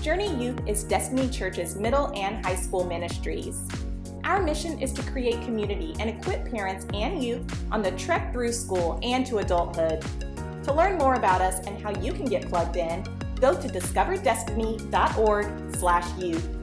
Journey Youth is Destiny Church's middle and high school ministries. Our mission is to create community and equip parents and youth on the trek through school and to adulthood. To learn more about us and how you can get plugged in, go to discoverdestiny.org/youth.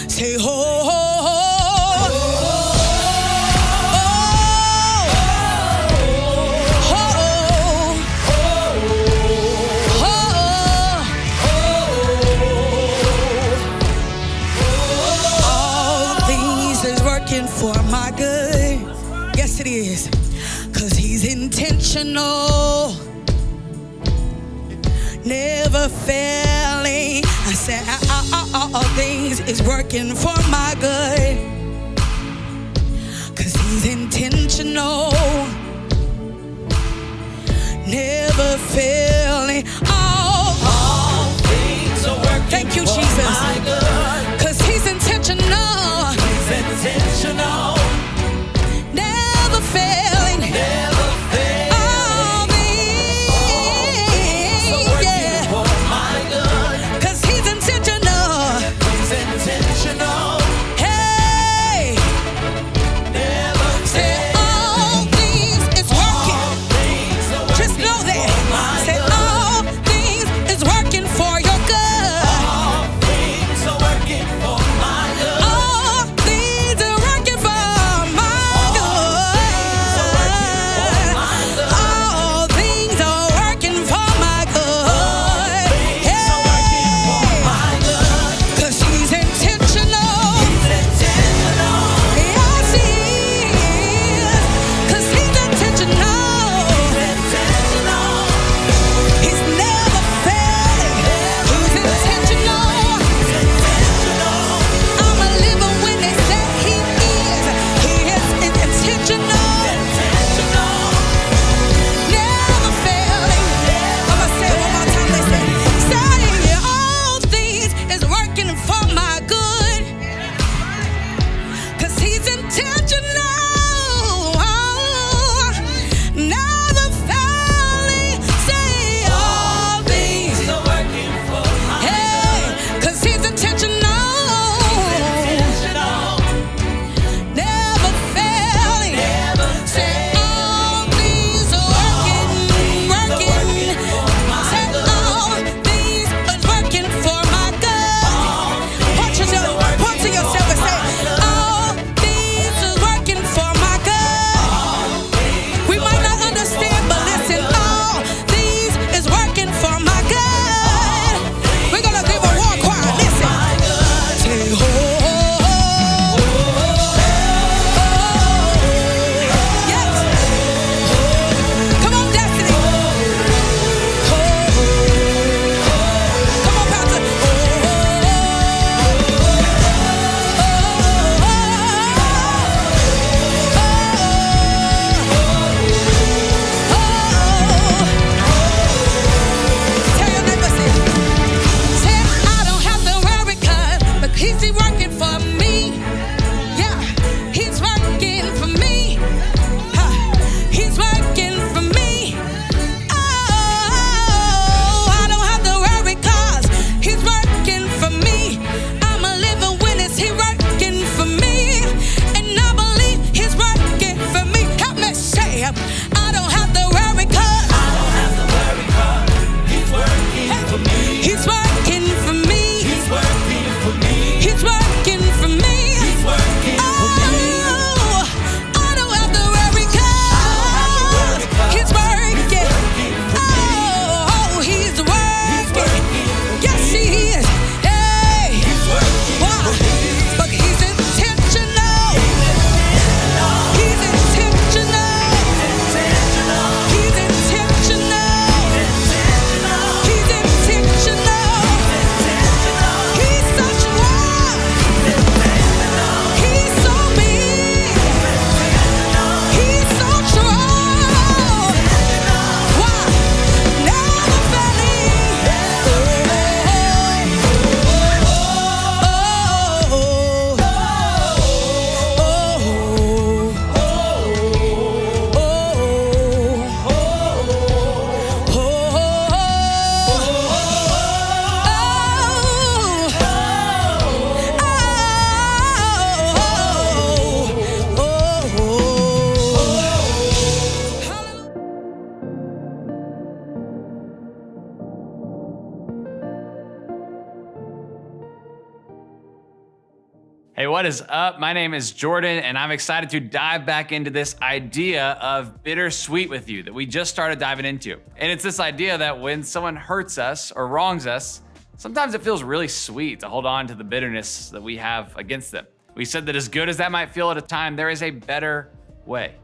Say ho, ho, ho. For my good, yes it is, 'cause he's intentional, never failing. I said all things is working for my good, 'cause he's intentional, never failing. All things are working. Thank you, for Jesus. My good. 'Cause he's intentional. He's intentional. Never failing. Never failing. All things are working for my good. 'Cause he's intentional. He's intentional. Hey. Never failing. All things Hey, what is up? My name is Jordan, and I'm excited to dive back into this idea of bittersweet with you that we just started diving into. And it's this idea that when someone hurts us or wrongs us, sometimes it feels really sweet to hold on to the bitterness that we have against them. We said that as good as that might feel at a time, there is a better way.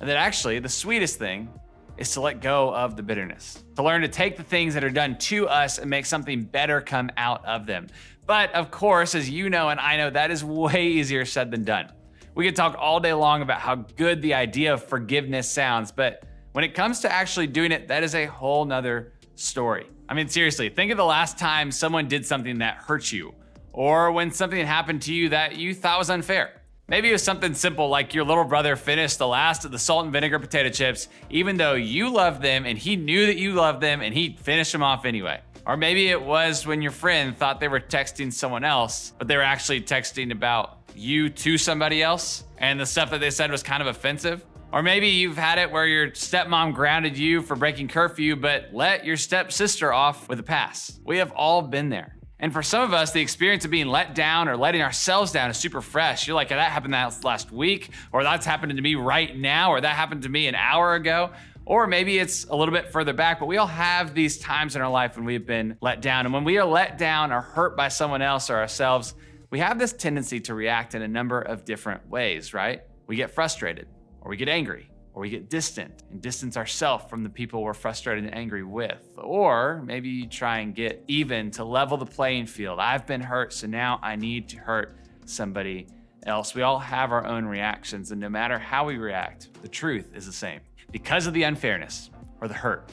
And that actually the sweetest thing is to let go of the bitterness, to learn to take the things that are done to us and make something better come out of them. But of course, as you know and I know, that is way easier said than done. We could talk all day long about how good the idea of forgiveness sounds, but when it comes to actually doing it, that is a whole nother story. I mean, seriously, think of the last time someone did something that hurt you, or when something happened to you that you thought was unfair. Maybe it was something simple like your little brother finished the last of the salt and vinegar potato chips, even though you loved them and he knew that you loved them and he finished them off anyway. Or maybe it was when your friend thought they were texting someone else, but they were actually texting about you to somebody else, and the stuff that they said was kind of offensive. Or maybe you've had it where your stepmom grounded you for breaking curfew, but let your stepsister off with a pass. We have all been there. And for some of us, the experience of being let down or letting ourselves down is super fresh. You're like, that happened last week, or that's happening to me right now, or that happened to me an hour ago. Or maybe it's a little bit further back, but we all have these times in our life when we've been let down. And when we are let down or hurt by someone else or ourselves, we have this tendency to react in a number of different ways, right? We get frustrated, or we get angry, or we get distant and distance ourselves from the people we're frustrated and angry with. Or maybe you try and get even to level the playing field. I've been hurt, so now I need to hurt somebody else. We all have our own reactions, and no matter how we react, the truth is the same. Because of the unfairness or the hurt,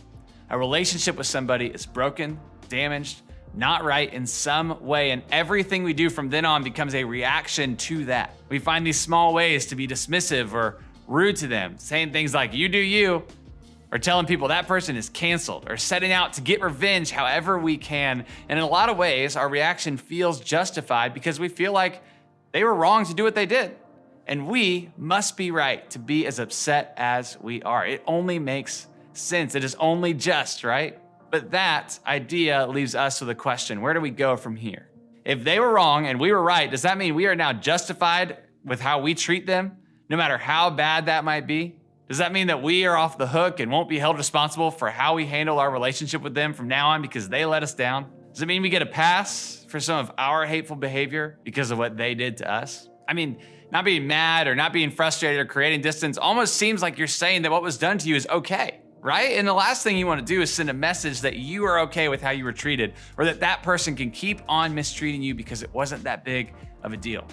a relationship with somebody is broken, damaged, not right in some way, and everything we do from then on becomes a reaction to that. We find these small ways to be dismissive or rude to them, saying things like, you do you, or telling people that person is canceled, or setting out to get revenge however we can. And in a lot of ways, our reaction feels justified because we feel like they were wrong to do what they did. And we must be right to be as upset as we are. It only makes sense. It is only just, right? But that idea leaves us with a question. Where do we go from here? If they were wrong and we were right, does that mean we are now justified with how we treat them, no matter how bad that might be? Does that mean that we are off the hook and won't be held responsible for how we handle our relationship with them from now on because they let us down? Does it mean we get a pass for some of our hateful behavior because of what they did to us? I mean, not being mad or not being frustrated or creating distance almost seems like you're saying that what was done to you is okay, right? And the last thing you want to do is send a message that you are okay with how you were treated, or that that person can keep on mistreating you because it wasn't that big of a deal.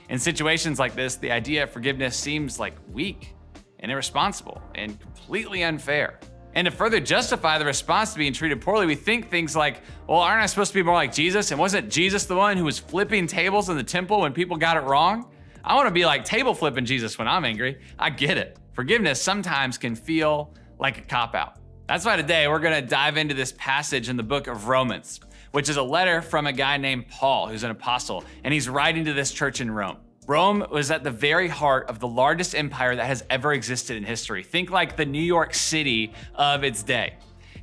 In situations like this, the idea of forgiveness seems like weak and irresponsible and completely unfair. And to further justify the response to being treated poorly, we think things like, well, aren't I supposed to be more like Jesus? And wasn't Jesus the one who was flipping tables in the temple when people got it wrong? I want to be like table flipping Jesus when I'm angry. I get it. Forgiveness sometimes can feel like a cop-out. That's why today we're going to dive into this passage in the book of Romans, which is a letter from a guy named Paul, who's an apostle, and he's writing to this church in Rome. Rome was at the very heart of the largest empire that has ever existed in history. Think like the New York City of its day.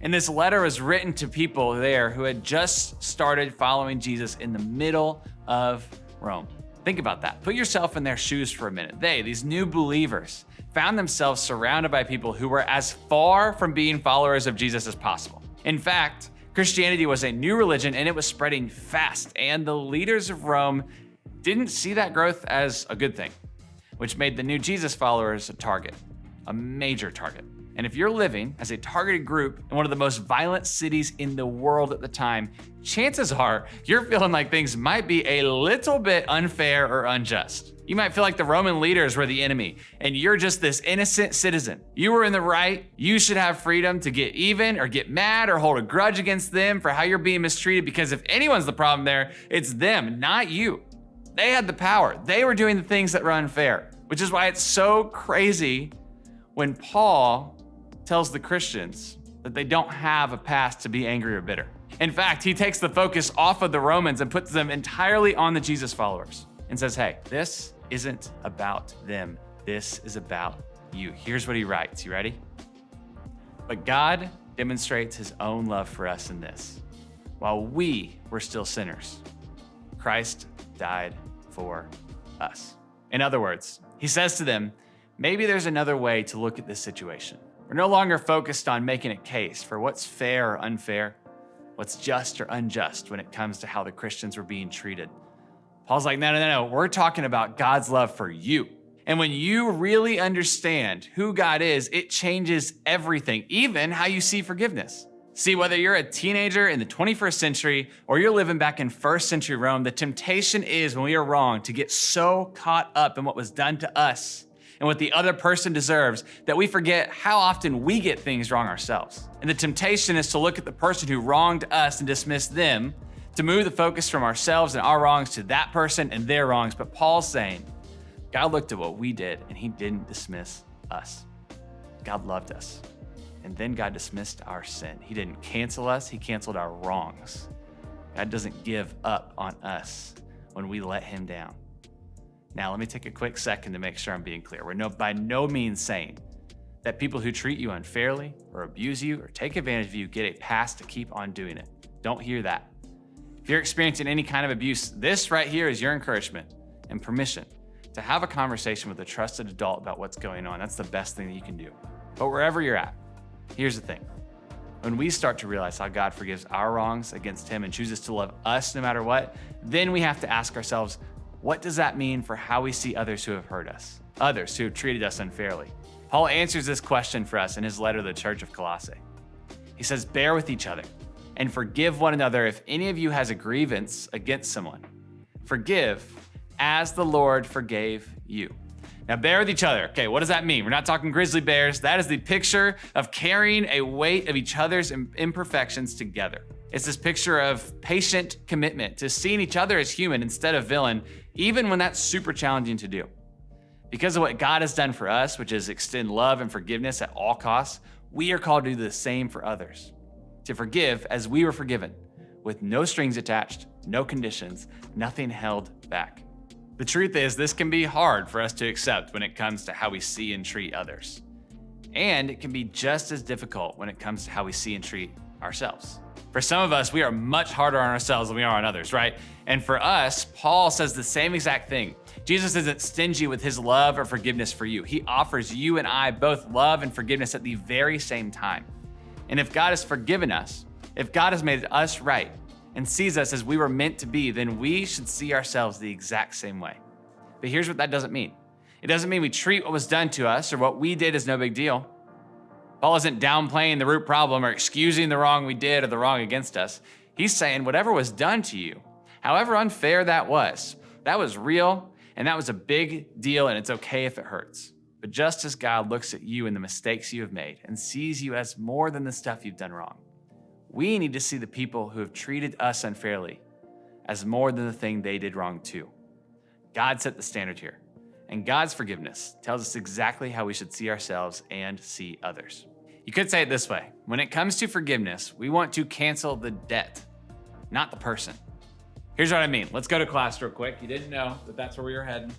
And this letter was written to people there who had just started following Jesus in the middle of Rome. Think about that. Put yourself in their shoes for a minute. They, these new believers, found themselves surrounded by people who were as far from being followers of Jesus as possible. In fact, Christianity was a new religion and it was spreading fast, and the leaders of Rome didn't see that growth as a good thing, which made the new Jesus followers a target, a major target. And if you're living as a targeted group in one of the most violent cities in the world at the time, chances are you're feeling like things might be a little bit unfair or unjust. You might feel like the Roman leaders were the enemy and you're just this innocent citizen. You were in the right. You should have freedom to get even or get mad or hold a grudge against them for how you're being mistreated, because if anyone's the problem there, it's them, not you. They had the power. They were doing the things that were unfair, which is why it's so crazy when Paul tells the Christians that they don't have a past to be angry or bitter. In fact, he takes the focus off of the Romans and puts them entirely on the Jesus followers and says, hey, this isn't about them. This is about you. Here's what he writes. You ready? But God demonstrates his own love for us in this. While we were still sinners, Christ died for us. In other words, he says to them, maybe there's another way to look at this situation. We're no longer focused on making a case for what's fair or unfair, what's just or unjust when it comes to how the Christians were being treated. Paul's like, no. We're talking about God's love for you. And when you really understand who God is, it changes everything, even how you see forgiveness. See, whether you're a teenager in the 21st century or you're living back in first century Rome, the temptation is when we are wrong to get so caught up in what was done to us and what the other person deserves that we forget how often we get things wrong ourselves. And the temptation is to look at the person who wronged us and dismiss them, to move the focus from ourselves and our wrongs to that person and their wrongs. But Paul's saying, God looked at what we did and he didn't dismiss us. God loved us. And then God dismissed our sin. He didn't cancel us, he canceled our wrongs. God doesn't give up on us when we let him down. Now, let me take a quick second to make sure I'm being clear. We're by no means saying that people who treat you unfairly or abuse you or take advantage of you get a pass to keep on doing it. Don't hear that. If you're experiencing any kind of abuse, this right here is your encouragement and permission to have a conversation with a trusted adult about what's going on. That's the best thing that you can do. But wherever you're at, here's the thing. When we start to realize how God forgives our wrongs against him and chooses to love us no matter what, then we have to ask ourselves, what does that mean for how we see others who have hurt us, others who have treated us unfairly? Paul answers this question for us in his letter to the church of Colossae. He says, bear with each other and forgive one another if any of you has a grievance against someone. Forgive as the Lord forgave you. Now, bear with each other. Okay, what does that mean? We're not talking grizzly bears. That is the picture of carrying a weight of each other's imperfections together. It's this picture of patient commitment to seeing each other as human instead of villain, even when that's super challenging to do. Because of what God has done for us, which is extend love and forgiveness at all costs, we are called to do the same for others. To forgive as we were forgiven, with no strings attached, no conditions, nothing held back. The truth is, this can be hard for us to accept when it comes to how we see and treat others. And it can be just as difficult when it comes to how we see and treat ourselves. For some of us, we are much harder on ourselves than we are on others, right? And for us, Paul says the same exact thing. Jesus isn't stingy with his love or forgiveness for you. He offers you and I both love and forgiveness at the very same time. And if God has forgiven us, if God has made us right, and sees us as we were meant to be, then we should see ourselves the exact same way. But here's what that doesn't mean. It doesn't mean we treat what was done to us or what we did as no big deal. Paul isn't downplaying the root problem or excusing the wrong we did or the wrong against us. He's saying whatever was done to you, however unfair that was real, and that was a big deal, and it's okay if it hurts. But just as God looks at you and the mistakes you have made and sees you as more than the stuff you've done wrong, we need to see the people who have treated us unfairly as more than the thing they did wrong too. God set the standard here, and God's forgiveness tells us exactly how we should see ourselves and see others. You could say it this way. When it comes to forgiveness, we want to cancel the debt, not the person. Here's what I mean. Let's go to class real quick. You didn't know that that's where we were heading,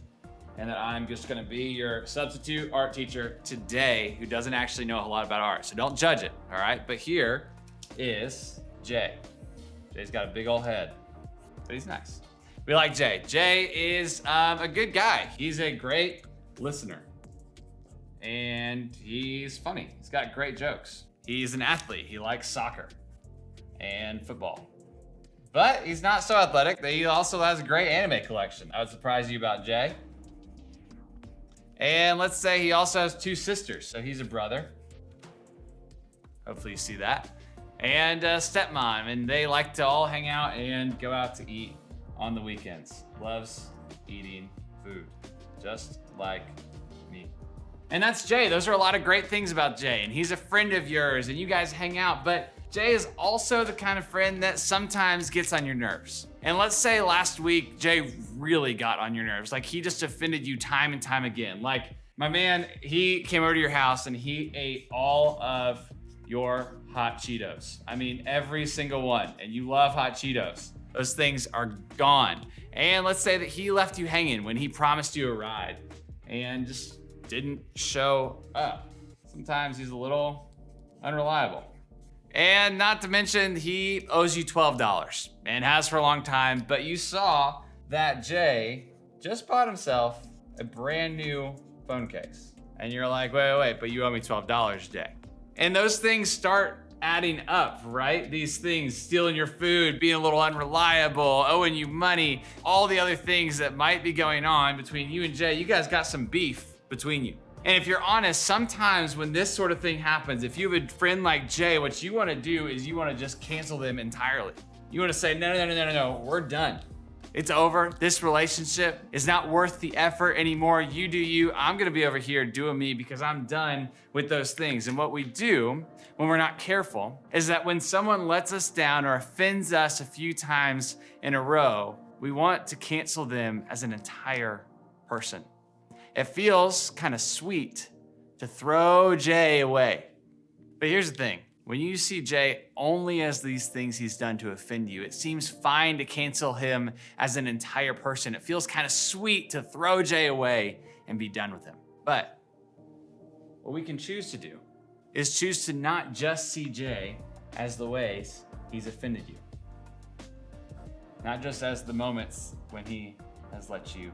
and that I'm just gonna be your substitute art teacher today who doesn't actually know a lot about art. So don't judge it, all right? But here is Jay. Jay's got a big old head, but he's nice. We like Jay. Jay is a good guy. He's a great listener, and he's funny. He's got great jokes. He's an athlete. He likes soccer and football, but he's not so athletic that he also has a great anime collection. I would surprise you about Jay. And let's say he also has 2 sisters, so he's a brother. Hopefully you see that. And a stepmom, and they like to all hang out and go out to eat on the weekends. Loves eating food, just like me. And that's Jay. Those are a lot of great things about Jay, and he's a friend of yours, and you guys hang out, but Jay is also the kind of friend that sometimes gets on your nerves. And let's say last week, Jay really got on your nerves. Like, he just offended you time and time again. Like, my man, he came over to your house and he ate all of your hot Cheetos. I mean, every single one. And you love hot Cheetos. Those things are gone. And let's say that he left you hanging when he promised you a ride and just didn't show up. Sometimes he's a little unreliable. And not to mention, he owes you $12 and has for a long time, but you saw that Jay just bought himself a brand new phone case. And you're like, wait, but you owe me $12, Jay. And those things start adding up, right? These things, stealing your food, being a little unreliable, owing you money, all the other things that might be going on between you and Jay. You guys got some beef between you. And if you're honest, sometimes when this sort of thing happens, if you have a friend like Jay, what you want to do is you want to just cancel them entirely. You want to say, no, we're done. It's over. This relationship is not worth the effort anymore. You do you. I'm going to be over here doing me because I'm done with those things. And what we do when we're not careful is that when someone lets us down or offends us a few times in a row, we want to cancel them as an entire person. It feels kind of sweet to throw Jay away. But here's the thing. When you see Jay only as these things he's done to offend you, it seems fine to cancel him as an entire person. It feels kind of sweet to throw Jay away and be done with him. But what we can choose to do is choose to not just see Jay as the ways he's offended you. Not just as the moments when he has let you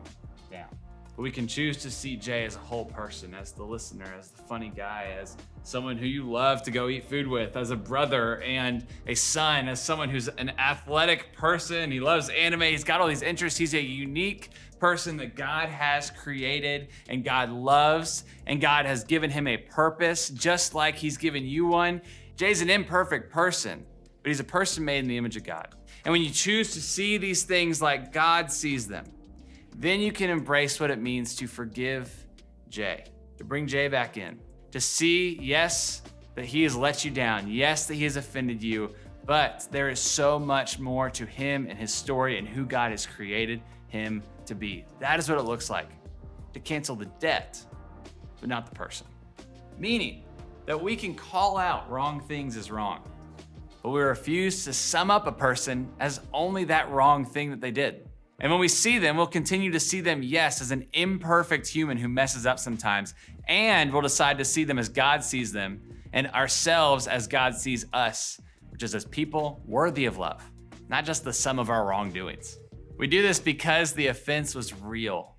down. But we can choose to see Jay as a whole person, as the listener, as the funny guy, as someone who you love to go eat food with, as a brother and a son, as someone who's an athletic person. He loves anime. He's got all these interests. He's a unique person that God has created and God loves, and God has given him a purpose just like he's given you one. Jay's an imperfect person, but he's a person made in the image of God. And when you choose to see these things like God sees them, then you can embrace what it means to forgive Jay, to bring Jay back in, to see, yes, that he has let you down, yes, that he has offended you, but there is so much more to him and his story and who God has created him to be. That is what it looks like, to cancel the debt, but not the person. Meaning that we can call out wrong things as wrong, but we refuse to sum up a person as only that wrong thing that they did. And when we see them, we'll continue to see them, yes, as an imperfect human who messes up sometimes, and we'll decide to see them as God sees them and ourselves as God sees us, which is as people worthy of love, not just the sum of our wrongdoings. We do this because the offense was real,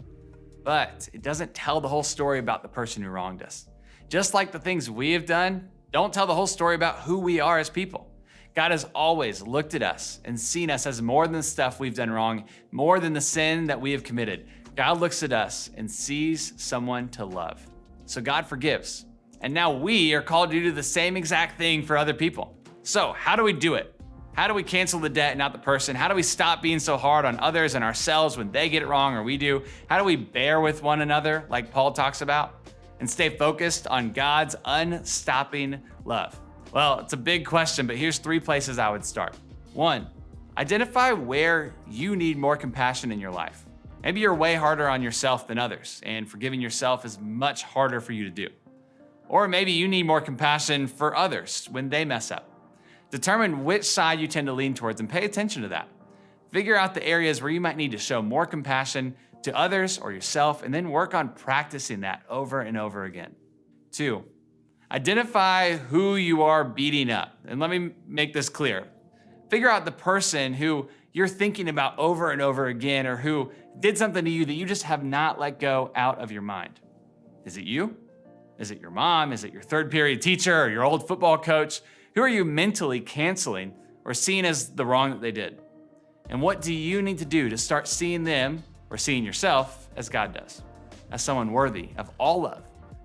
but it doesn't tell the whole story about the person who wronged us. Just like the things we have done, don't tell the whole story about who we are as people. God has always looked at us and seen us as more than the stuff we've done wrong, more than the sin that we have committed. God looks at us and sees someone to love. So God forgives. And now we are called to do the same exact thing for other people. So how do we do it? How do we cancel the debt, not the person? How do we stop being so hard on others and ourselves when they get it wrong or we do? How do we bear with one another, like Paul talks about, and stay focused on God's unstopping love? Well, it's a big question, but here's 3 places I would start. 1, identify where you need more compassion in your life. Maybe you're way harder on yourself than others, and forgiving yourself is much harder for you to do. Or maybe you need more compassion for others when they mess up. Determine which side you tend to lean towards and pay attention to that. Figure out the areas where you might need to show more compassion to others or yourself, and then work on practicing that over and over again. 2, identify who you are beating up. And let me make this clear. Figure out the person who you're thinking about over and over again, or who did something to you that you just have not let go out of your mind. Is it you? Is it your mom? Is it your third period teacher or your old football coach? Who are you mentally canceling or seeing as the wrong that they did? And what do you need to do to start seeing them or seeing yourself as God does, as someone worthy of all love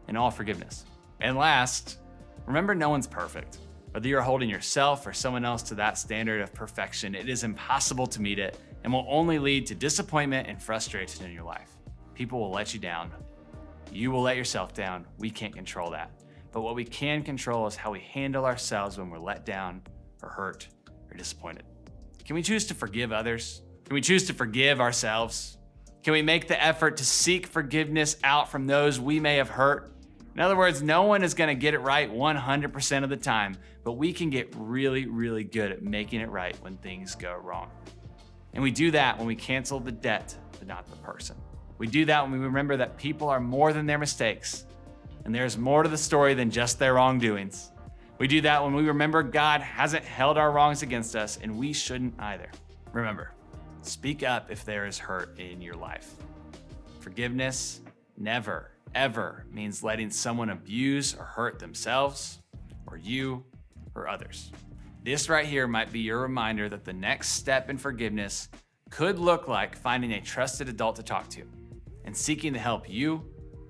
and all forgiveness? And last, remember no one's perfect. Whether you're holding yourself or someone else to that standard of perfection, it is impossible to meet it and will only lead to disappointment and frustration in your life. People will let you down. You will let yourself down. We can't control that. But what we can control is how we handle ourselves when we're let down or hurt or disappointed. Can we choose to forgive others? Can we choose to forgive ourselves? Can we make the effort to seek forgiveness out from those we may have hurt? In other words, no one is going to get it right 100% of the time, but we can get really, really good at making it right when things go wrong. And we do that when we cancel the debt, but not the person. We do that when we remember that people are more than their mistakes, and there's more to the story than just their wrongdoings. We do that when we remember God hasn't held our wrongs against us, and we shouldn't either. Remember, speak up if there is hurt in your life. Forgiveness never, ever means letting someone abuse or hurt themselves, or you, or others. This right here might be your reminder that the next step in forgiveness could look like finding a trusted adult to talk to and seeking the help you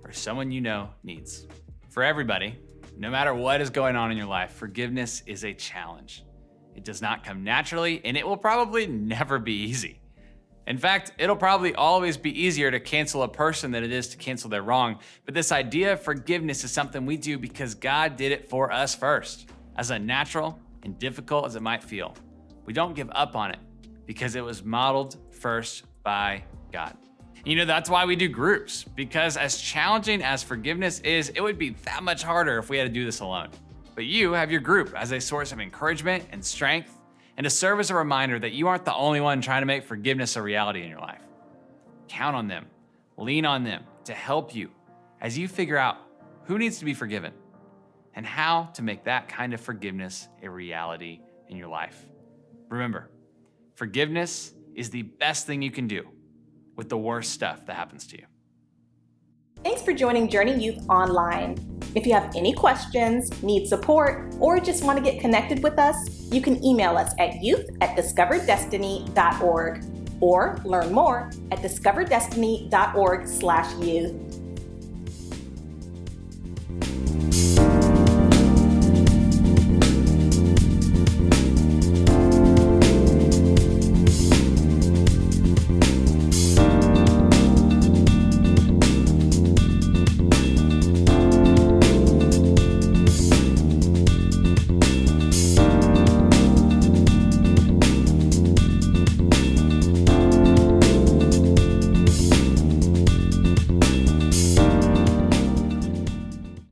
or someone you know needs. For everybody, no matter what is going on in your life, forgiveness is a challenge. It does not come naturally, and it will probably never be easy. In fact, it'll probably always be easier to cancel a person than it is to cancel their wrong. But this idea of forgiveness is something we do because God did it for us first. As unnatural and difficult as it might feel, we don't give up on it because it was modeled first by God. You know, that's why we do groups, because as challenging as forgiveness is, it would be that much harder if we had to do this alone. But you have your group as a source of encouragement and strength, and to serve as a reminder that you aren't the only one trying to make forgiveness a reality in your life. Count on them, lean on them to help you as you figure out who needs to be forgiven and how to make that kind of forgiveness a reality in your life. Remember, forgiveness is the best thing you can do with the worst stuff that happens to you. Thanks for joining Journey Youth Online. If you have any questions, need support, or just want to get connected with us, you can email us at youth@discoverdestiny.org or learn more at discoverdestiny.org/youth.